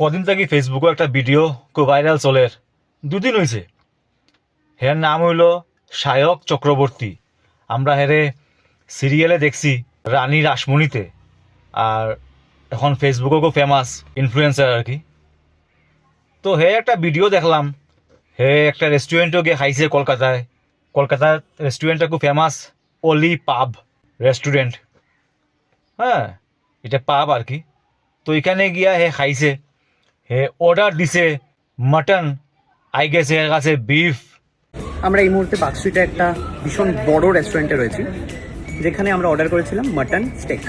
কদিন থেকে ফেসবুকে একটা ভিডিও খুব ভাইরাল চলের, দুদিন হয়েছে। হের নাম হইল সায়ক চক্রবর্তী। আমরা হেরে সিরিয়ালে দেখছি রানী রাসমণিতে, আর এখন ফেসবুকেও খুব ফেমাস ইনফ্লুয়েন্সার আর কি। তো হে একটা ভিডিও দেখলাম, হে একটা রেস্টুরেন্টও গিয়ে খাইছে কলকাতায়। কলকাতার রেস্টুরেন্টটা খুব ফেমাস, অলি পাব রেস্টুরেন্ট। হ্যাঁ, এটা পাব আর কি। তো এখানে গিয়া হে খাইছে, হে অর্ডার দিছে মাটন, আই গেছে এর কাছে বিফ। আমরা এই মুহূর্তে পার্ক স্ট্রিটে একটা ভীষণ বড় রেস্টুরেন্টে রয়েছি, যেখানে আমরা অর্ডার করেছিলাম মাটন স্টেক।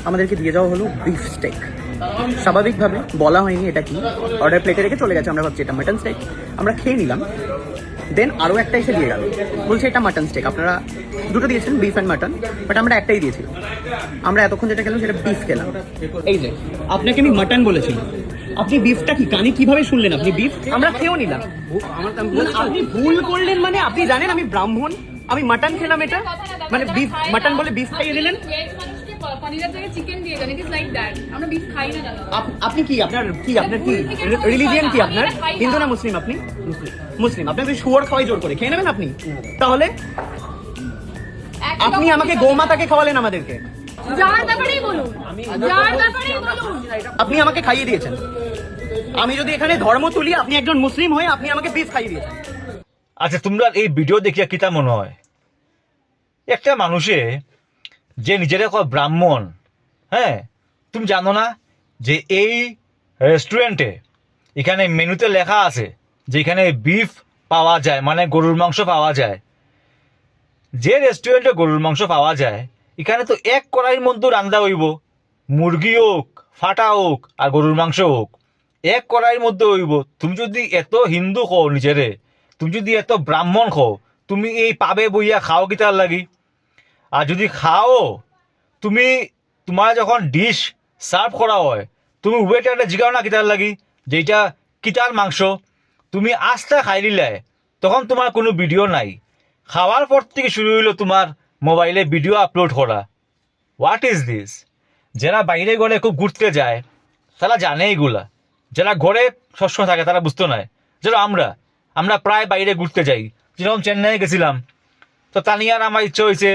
আমাদেরকে দিয়ে যাওয়া হলো বিফ স্টেক। স্বাভাবিকভাবে বলা হয়নি এটা কি, অর্ডার প্লেটে রেখে চলে গেছে। আমরা ভাবছি এটা মাটন স্টেক, আমরা খেয়ে নিলাম। দেন আরও একটা এসে দিয়ে গেল, বলছে এটা মাটন স্টেক। আপনারা দুটো দিয়েছেন, বিফ অ্যান্ড মাটন, বাট আমরা একটাই দিয়েছিলাম। আমরা এতক্ষণ যেটা খেলাম সেটা বিফ খেলাম। এই যে আপনাকে আমি মাটন বলেছিলাম, আপনি বিফটা কি কানে কিভাবে শুনলেন? আপনি বিফ, আমরা খেয়েও নিলাম। আপনি ভুল করলেন মানে? আপনি জানেন আমি ব্রাহ্মণ, আমি মাটন খেলাম, এটা মানে বিফ মাটন বলে বিফ খাইয়ে দিলেন। আপনি কি, আপনার কি রিলিজিয়ান কি? আপনার হিন্দু না মুসলিম? আপনি মুসলিম, আপনাকে শুয়োর খাওয়াই জোর করে খেয়ে নেবেন আপনি? তাহলে আপনি আমাকে গোমাতাকে খাওয়ালেন আমাদেরকে, আপনি আমাকে খাইয়ে দিয়েছেন। আমি যদি এখানে ধর্ম তুলি, আপনি একজন মুসলিম হয়ে আপনি আমাকে বিফ খাইয়ে দিয়েছেন। আচ্ছা, তোমরা এই ভিডিও দেখিয়া কিতা মনে হয়? একটা মানুষে যে নিজের ব্রাহ্মণ, হ্যাঁ, তুমি জানো না যে এই রেস্টুরেন্টে এখানে মেনুতে লেখা আছে যে এখানে বিফ পাওয়া যায়, মানে গরুর মাংস পাওয়া যায়। যে রেস্টুরেন্টে গরুর মাংস পাওয়া যায়, এখানে তো এক কড়াইয়ের মধ্যে রান্না হইব, মুরগি হোক, ফাটা হোক আর গরুর মাংস হোক, এক কড়াইয়ের মধ্যে হইব। তুমি যদি এত হিন্দু খো নিজেরে, তুমি যদি এত ব্রাহ্মণ খো, তুমি এই পাবে বইয়া খাও কিতার লাগি? আর যদি খাও, তুমি তোমার যখন ডিশ সার্ভ করা হয়, তুমি ওয়েটারটা জিগাও না কিতার লাগি যে এটা কিতার মাংস? তুমি আস্তা খাই দিলে, তখন তোমার কোনো ভিডিও নাই। খাওয়ার পর থেকে শুরু হইলো তোমার মোবাইলে ভিডিও আপলোড করা। What is this? যারা বাইরে ঘরে খুব ঘুরতে যায় তারা জানে এইগুলা, যারা ঘরে সবসময় থাকে তারা বুঝতে নয়। যেন আমরা প্রায় বাইরে ঘুরতে যাই, যেরকম চেন্নাই গেছিলাম, তো তানিয়ার আমার ইচ্ছে হয়েছে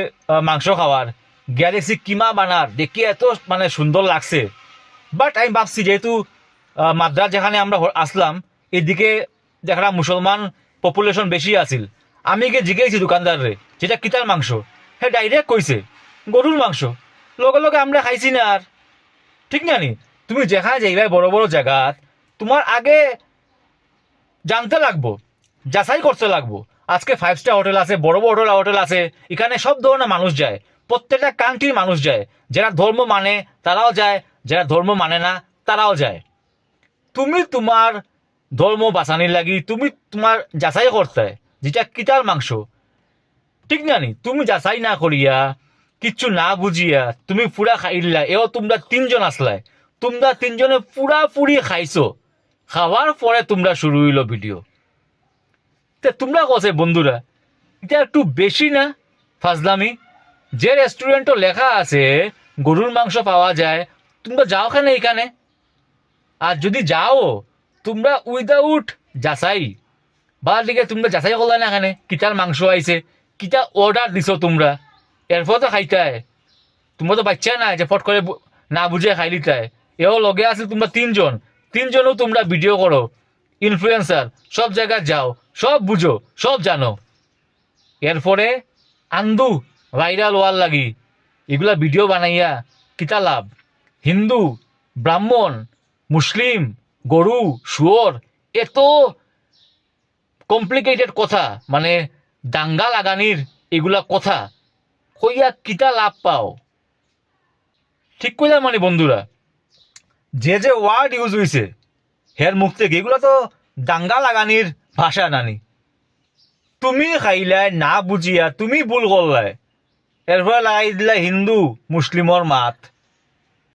মাংস খাওয়ার, গিয়া দেখছি কিমা বানার, দেখি এত মানে সুন্দর লাগছে। বাট আমি ভাবছি যেহেতু মাদ্রাজ যেখানে আমরা আসলাম, এদিকে যেখানে মুসলমান পপুলেশন বেশি আছিল, আমি গিয়ে জিজ্ঞেসি দোকানদাররে যেটা কিতার মাংস, হ্যাঁ ডাইরেক্ট কইছে গরুর মাংস। লগে লগে আমরা খাইছি না আর। ঠিক না নি? তুমি যেখানে যাইবে বড় বড় জায়গাত, তোমার আগে জানতে লাগবো, যাচাই করতে লাগবো। আজকে 5 স্টার হোটেল আছে, বড় বড় হোটেল আছে, এখানে সব ধরনের মানুষ যায়, প্রত্যেকটা কান্ট্রির মানুষ যায়। যারা ধর্ম মানে তারাও যায়, যারা ধর্ম মানে না তারাও যায়। তুমি তোমার ধর্ম বাঁচানির লাগি তুমি তোমার যাচাই করতে যেটা কিতার মাংস। ঠিক না নি? তুমি যাচাই না করিয়া, কিচ্ছু না বুঝিয়া তুমি পুরা খাইলা। এও তোমরা 3 জন আসলাই, তোমরা 3 জনে পুরাপুরি খাইছো। খাওয়ার পরে তোমরা শুরু হইলো ভিডিও। তা তোমরা কছে বন্ধুরা, এটা একটু বেশি না ফাজলামি? যে রেস্টুরেন্টও লেখা আছে গরুর মাংস পাওয়া যায়, তোমরা যাও কেন এখানে? আর যদি যাও, তোমরা উইদাউট যাচাই বা দিকে তোমরা যাচাই করলা না এখানে কিতার মাংস আইছে, কিতা অর্ডার দিছো তোমরা, এরপর তো খাইতায়। তোমরা তো বাচ্চা নাই যে ফট করে না বুঝে খাই লিতায়। এও লগে আছে তোমরা 3 জন, 3 জনও তোমরা ভিডিও করো, ইনফ্লুয়েন্সার, সব জায়গায় যাও, সব বুঝো, সব জানো। এরপরে আন্দু ভাইরাল হওয়ার লাগি এগুলা ভিডিও বানাইয়া কিতা লাভ? হিন্দু, ব্রাহ্মণ, মুসলিম, গরু, শুয়োর, এত কমপ্লিকেটেড কথা, মানে দাঙ্গা লাগানির এগুলা কথা কইয়া কিতা লাভ পাও? ঠিক কইলাম মানে বন্ধুরা? যে যে ওয়ার্ড ইউজ হয়েছে হের মুখ থেকে, এগুলো তো দাঙ্গা লাগানির ভাষা নানি। তুমি খাইলাই না বুঝিয়া, তুমি ভুল করলাই, এরপরে লাগাই দিলা হিন্দু মুসলিমর মাত।